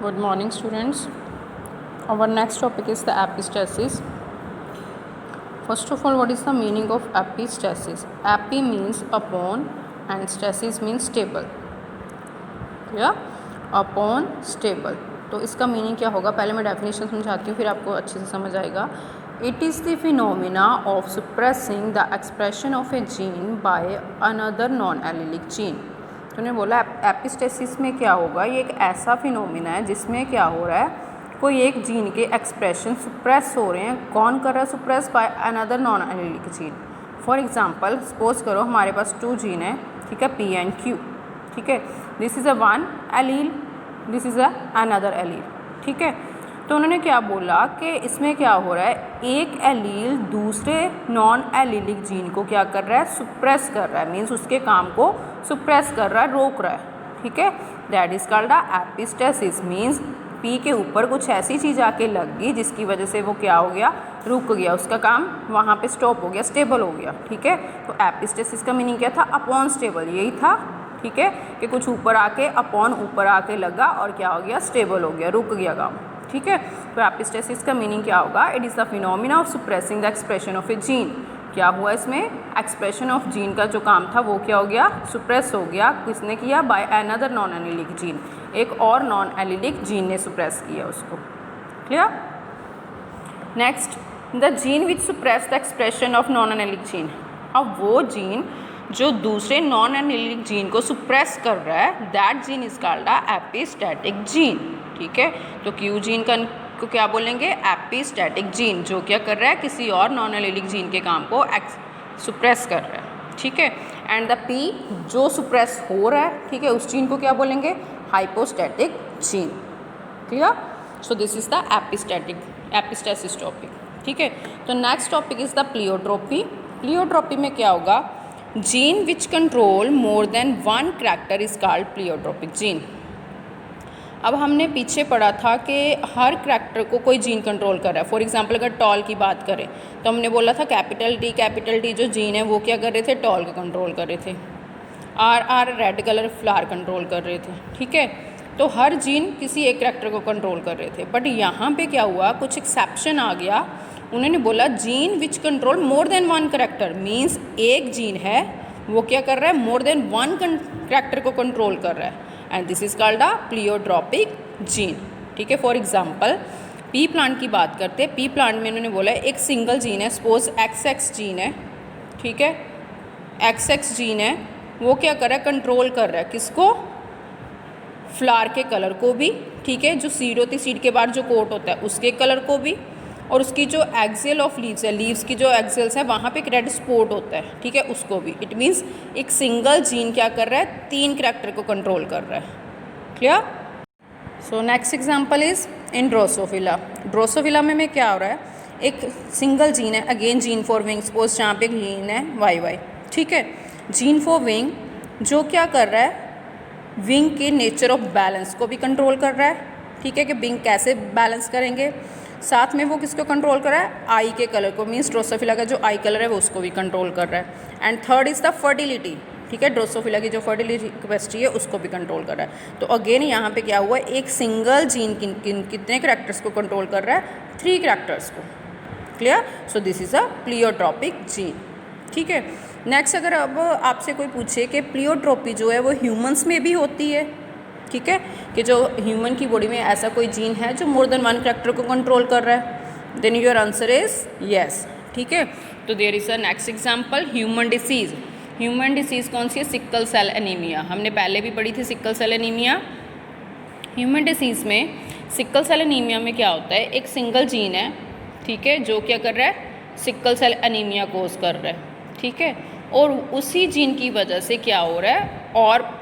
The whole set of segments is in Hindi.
Good morning, students. Our next topic is the epistasis. First of all, what is the meaning of epistasis? Epi means upon and stasis means stable. या अपॉन स्टेबल. तो इसका मीनिंग क्या होगा, पहले मैं डेफिनेशन समझाती हूँ, फिर आपको अच्छे से समझ आएगा. It is the phenomena of suppressing the expression of a gene by another non allelic gene. तो उन्होंने बोला एपिस्टेसिस में क्या होगा, ये एक ऐसा फिनोमिना है जिसमें क्या हो रहा है, कोई एक जीन के एक्सप्रेशन सुप्रेस हो रहे हैं. कौन कर रहा है suppress? Bye another non allelic gene. For example suppose करो हमारे पास 2 जीन है, ठीक है, पी एंड क्यू. ठीक है, this is a one allele, this is a another allele. ठीक है, तो उन्होंने क्या बोला कि इसमें क्या हो रहा है, एक एलील दूसरे नॉन एलीलिक जीन को क्या कर रहा है, सुप्रेस कर रहा है. मीन्स उसके काम को सुप्रेस कर रहा है, रोक रहा है. ठीक है, that is called the epistasis. Means P के ऊपर कुछ ऐसी चीज़ आके लग गई जिसकी वजह से वो क्या हो गया, रुक गया, उसका काम वहाँ पे स्टॉप हो गया, स्टेबल हो गया. ठीक है, तो एपिस्टेसिस का मीनिंग क्या था, अपॉन स्टेबल, यही था. ठीक है, कि कुछ ऊपर आके अपॉन ऊपर आके लगा और क्या हो गया, स्टेबल हो गया, रुक गया काम. ठीक है, तो एपिस्टेसिस का मीनिंग क्या होगा, it is the phenomena of suppressing the expression of a gene. क्या हुआ इसमें, एक्सप्रेशन ऑफ जीन का जो काम था वो क्या हो गया, सुप्रेस हो गया. किसने किया, bye another non allelic gene. एक और नॉन एलिलिक जीन ने सुप्रेस किया उसको. Clear. Next, the gene which suppress the expression of non allelic gene. अब वो जीन जो दूसरे नॉन एलिलिक जीन को सुप्रेस कर रहा है, that gene is called the epistatic gene. ठीक है, तो क्यू जीन को क्या बोलेंगे, एपिस्टैटिक जीन, जो क्या कर रहा है, किसी और नॉन एलिलिक जीन के काम को सुप्रेस कर रहा है. ठीक है, एंड द पी जो सुप्रेस हो रहा है, ठीक है, उस जीन को क्या बोलेंगे, hypostatic gene. Clear. So this is the epistasis topic. ठीक है, तो next topic is the pleiotropy. Pleiotropy में क्या होगा, gene which control more than one character is called pleiotropic gene. अब हमने पीछे पढ़ा था कि हर करैक्टर को कोई जीन कंट्रोल कर रहा है. फॉर एग्जांपल अगर टॉल की बात करें तो हमने बोला था कैपिटल टी जो जीन है वो क्या कर रहे थे, टॉल को कंट्रोल कर रहे थे. आर रेड कलर फ्लावर कंट्रोल कर रहे थे. ठीक है, तो हर जीन किसी एक करैक्टर को कंट्रोल कर रहे थे. बट यहाँ पे क्या हुआ, कुछ एक्सेप्शन आ गया. उन्होंने बोला gene which control more than one character. Means एक जीन है वो क्या कर रहा है, मोर देन वन करैक्टर को कंट्रोल कर रहा है, and this is called a pleiotropic gene. ठीक है, फॉर एग्जांपल पी प्लांट की बात करते हैं. पी प्लांट में उन्होंने बोला एक सिंगल जीन है, सपोज XX जीन है. ठीक है, XX जीन है, वो क्या कर रहा है, कंट्रोल कर रहा है किसको, फ्लावर के कलर को भी. ठीक है, जो सीड होती है, सीड के बाद जो कोट होता है उसके कलर को भी, और उसकी जो एक्सेल ऑफ लीव्स है, लीव्स की जो एक्सेल्स है वहाँ पे एक रेड स्पॉट होता है. ठीक है, उसको भी. इट मीन्स एक सिंगल जीन क्या कर रहा है, 3 करैक्टर को कंट्रोल कर रहा है. Clear. So next example is in Drosophila. Drosophila में क्या हो रहा है, एक सिंगल जीन है, again gene for wing. Suppose जहाँ पे एक जीन है YY. ठीक है, जीन फॉर विंग जो क्या कर रहा है, विंग के नेचर ऑफ बैलेंस को भी कंट्रोल कर रहा है. ठीक है, कि विंग कैसे बैलेंस करेंगे. साथ में वो किसको कंट्रोल कर रहा है, आई के कलर को. मीन्स ड्रोसोफिला का जो आई कलर है वो उसको भी कंट्रोल कर रहा है. And third is the fertility. ठीक है, ड्रोसोफिला की जो फर्टिलिटी कैपेसिटी है उसको भी कंट्रोल कर रहा है. तो अगेन यहाँ पे क्या हुआ, एक सिंगल जीन कितने करैक्टर्स को कंट्रोल कर रहा है, 3 करैक्टर्स को. Clear. So this is a pleiotropic gene. ठीक है, नेक्स्ट अगर अब आपसे कोई पूछे कि प्लियोट्रोपी जो है वो ह्यूमंस में भी होती है. ठीक है, कि जो ह्यूमन की बॉडी में ऐसा कोई जीन है जो मोर देन वन करैक्टर को कंट्रोल कर रहा है, then your answer is yes. ठीक है, तो there is a next example, human disease. Human disease कौन सी है, सिकल सेल एनीमिया. हमने पहले भी पढ़ी थी sickle cell anaemia. Human disease में सिकल सेल एनीमिया में क्या होता है, एक सिंगल जीन है. ठीक है, जो क्या कर रहा है, सिकल सेल एनीमिया कोज कर रहा है. ठीक है, और उसी जीन की वजह से क्या हो रहा है, और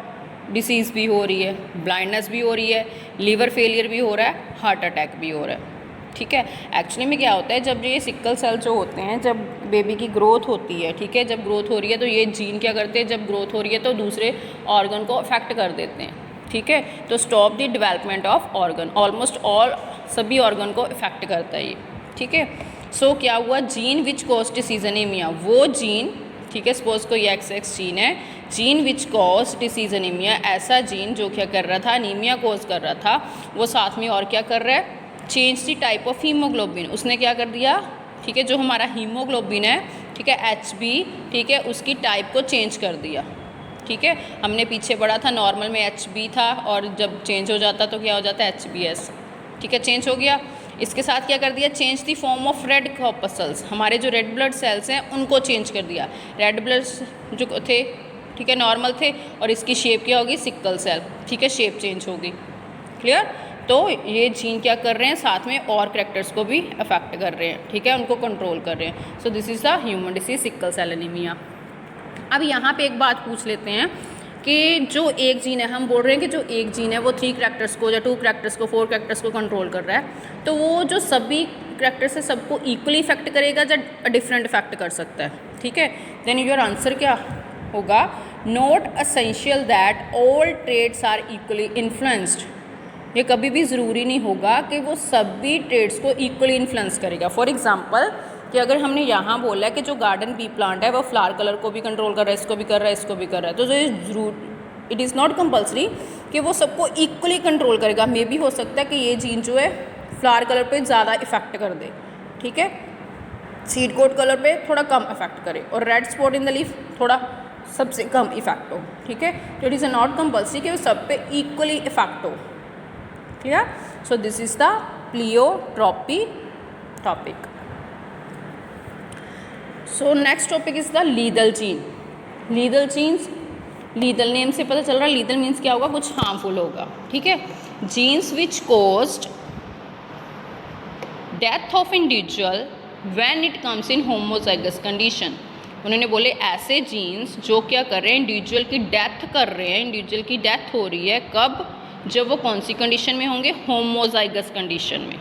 डिसीज़ भी हो रही है, ब्लाइंडनेस भी हो रही है, लीवर फेलियर भी हो रहा है, हार्ट अटैक भी हो रहा है. ठीक है, एक्चुअली में क्या होता है, जब ये सिकल सेल जो होते हैं, जब बेबी की ग्रोथ होती है, ठीक है, जब ग्रोथ हो रही है तो ये जीन क्या करते हैं, जब ग्रोथ हो रही है तो दूसरे ऑर्गन को अफेक्ट कर देते हैं. ठीक है, तो stop the development of organ. Almost all सभी ऑर्गन को इफेक्ट करता है ये. ठीक है, सो क्या हुआ, gene which cause disease anaemia, वो जीन. ठीक है, सपोज कोई XX जीन है gene which cause disease anaemia, ऐसा जीन जो क्या कर रहा था, एनीमिया कॉज कर रहा था, वो साथ में और क्या कर रहा है, change the type of haemoglobin, उसने क्या कर दिया, ठीक है, जो हमारा हीमोग्लोबिन है, ठीक है, HB, ठीक है, उसकी टाइप को चेंज कर दिया। ठीक है, हमने पीछे पढ़ा था नॉर्मल में HB था और जब चेंज हो जाता तो क्या हो जाता है HBS। ठीक है, चेंज हो गया। इसके साथ क्या कर दिया, change the form of red corpuscles, हमारे जो रेड ब्लड सेल्स हैं उनको चेंज कर दिया। रेड ब्लड जो थे, ठीक है, नॉर्मल थे, और इसकी शेप क्या होगी, सिक्कल सेल। ठीक है, शेप चेंज होगी। क्लियर। तो ये जीन क्या कर रहे हैं, साथ में और करैक्टर्स को भी अफेक्ट कर रहे हैं। ठीक है, उनको कंट्रोल कर रहे हैं। So this is the human disease sickle cell anaemia. अब यहाँ पे एक बात पूछ लेते हैं कि जो एक जीन है, हम बोल रहे हैं कि जो एक जीन है वो 3 करैक्टर्स को या 2 करैक्टर्स को 4 करैक्टर्स को कंट्रोल कर रहा है, तो वो जो सभी करैक्टर्स है सबको इक्वली इफेक्ट करेगा या डिफरेंट इफेक्ट कर सकता है। ठीक है, देन योर आंसर क्या होगा, not essential that all traits are equally influenced. ये कभी भी ज़रूरी नहीं होगा कि वो सभी ट्रेड्स को इक्वली इन्फ्लुएंस करेगा। फॉर एग्जांपल कि अगर हमने यहाँ बोला है कि जो गार्डन बी प्लांट है वो फ्लावर कलर को भी कंट्रोल कर रहा है, इसको भी कर रहा है, इसको भी कर रहा है, तो ये ज़रूर इट इज़ नॉट कंपल्सरी कि वो सबको इक्वली कंट्रोल करेगा। मे भी हो सकता है कि ये जीन जो है फ्लावर कलर पे ज़्यादा इफेक्ट कर दे, ठीक है, सीड कोट कलर पे थोड़ा कम इफेक्ट करे, और red spot in the leaf थोड़ा सबसे कम इफेक्ट हो। ठीक है, तो इट इज़ नॉट कंपल्सरी कि वो सब पे इक्वली इफेक्ट हो। Clear. So this is the pleiotropy topic. So next topic is the lethal gene. Lethal genes, lethal name से पता चल रहा है, लीदल मीन्स क्या होगा, कुछ हार्मफुल होगा। ठीक है, jeans which caused death of individual when it comes in homozygous condition. उन्होंने बोले ऐसे जीन्स जो क्या कर रहे हैं, इंडिविजुअल की डेथ कर रहे हैं, इंडिविजुअल की डेथ हो रही है, कब, जब वो कौन सी कंडीशन में होंगे, होमोजाइगस कंडीशन में।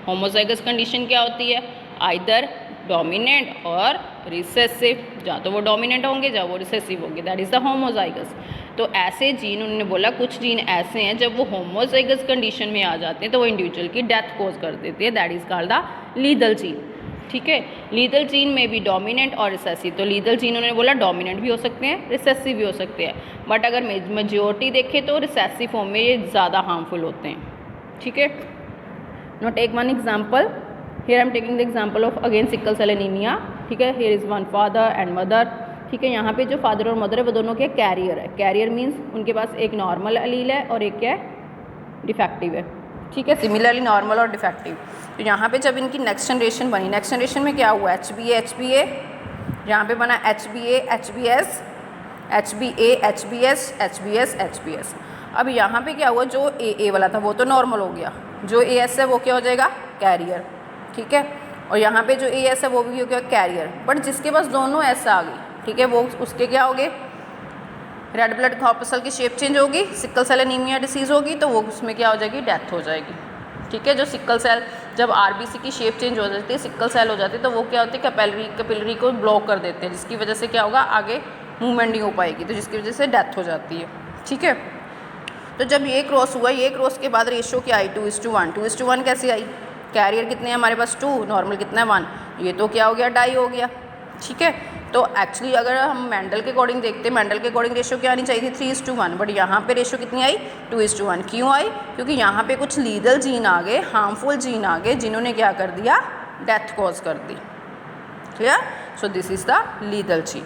होमोजाइगस कंडीशन क्या होती है, आइदर डोमिनेंट और रिसेसिव, या तो वो डोमिनेंट होंगे या वो रिसेसिव होंगे, दैट इज़ द होमोजाइगस। तो ऐसे जीन, उन्होंने बोला कुछ जीन ऐसे हैं जब वो होमोजाइगस कंडीशन में आ जाते हैं तो वो इंडिविजुअल की डेथ कॉज कर देते हैं, that is called the lethal gene. ठीक है, लीदल जीन में भी डोमिनेंट और रिसेसिव, तो लीदल जीन उन्होंने बोला डोमिनेंट भी हो सकते हैं, रिसेसिव भी हो सकते हैं, बट अगर मेजोरिटी देखें तो रिसेसिव फॉर्म में ये ज़्यादा हार्मफुल होते हैं। ठीक है, now take one example, here I am taking the example of again sickle cell anaemia. ठीक है, here is one father and mother. ठीक है, यहाँ पे जो फादर और मदर है वो दोनों के कैरियर है। कैरियर मीन्स उनके पास एक नॉर्मल एलील है और एक क्या है, डिफेक्टिव है। ठीक है, सिमिलरली नॉर्मल और डिफेक्टिव। तो यहाँ पे जब इनकी नेक्स्ट जनरेशन बनी, नेक्स्ट जनरेशन में क्या हुआ, HBA, यहाँ पे बना HBA, HBS, HBA, HBS। अब यहाँ पे क्या हुआ, जो AA वाला था वो तो नॉर्मल हो गया, जो AS है वो क्या हो जाएगा, कैरियर। ठीक है, और यहाँ पे जो AS है वो भी हो गया कैरियर, बट जिसके पास दोनों ऐसा आ गई, ठीक है, वो उसके क्या हो गए, रेड ब्लड कॉर्पसल की शेप चेंज होगी, सिक्कल सेल एनीमिया डिसीज़ होगी, तो वो उसमें क्या हो जाएगी, डेथ हो जाएगी। ठीक है, जो सिक्कल सेल, जब RBC की शेप चेंज हो जाती है, सिक्कल सेल हो जाती है, तो वो क्या होती है, कैपिलरी को ब्लॉक कर देते हैं, जिसकी वजह से क्या होगा, आगे मूवमेंट नहीं हो पाएगी, तो जिसकी वजह से डेथ हो जाती है। ठीक है, तो जब ये क्रॉस हुआ, ये क्रॉस के बाद रेशियो क्या आई, 2:1। 2:1 कैसे आई, कैरियर कितने हैं हमारे पास 2, नॉर्मल कितना है 1, ये तो क्या हो गया, डाई हो गया। ठीक है, तो एक्चुअली अगर हम मेंडल के अकॉर्डिंग देखते हैं, मेंडल के अकॉर्डिंग रेशियो क्या आनी चाहिए थी, 3:1, बट यहाँ पे रेशियो कितनी आई, 2:1। क्यों आई, क्योंकि यहाँ पे कुछ लीदल जीन आ गए, हार्मफुल जीन आ गए, जिन्होंने क्या कर दिया, डेथ कॉज कर दी। Clear. So this is the lethal gene.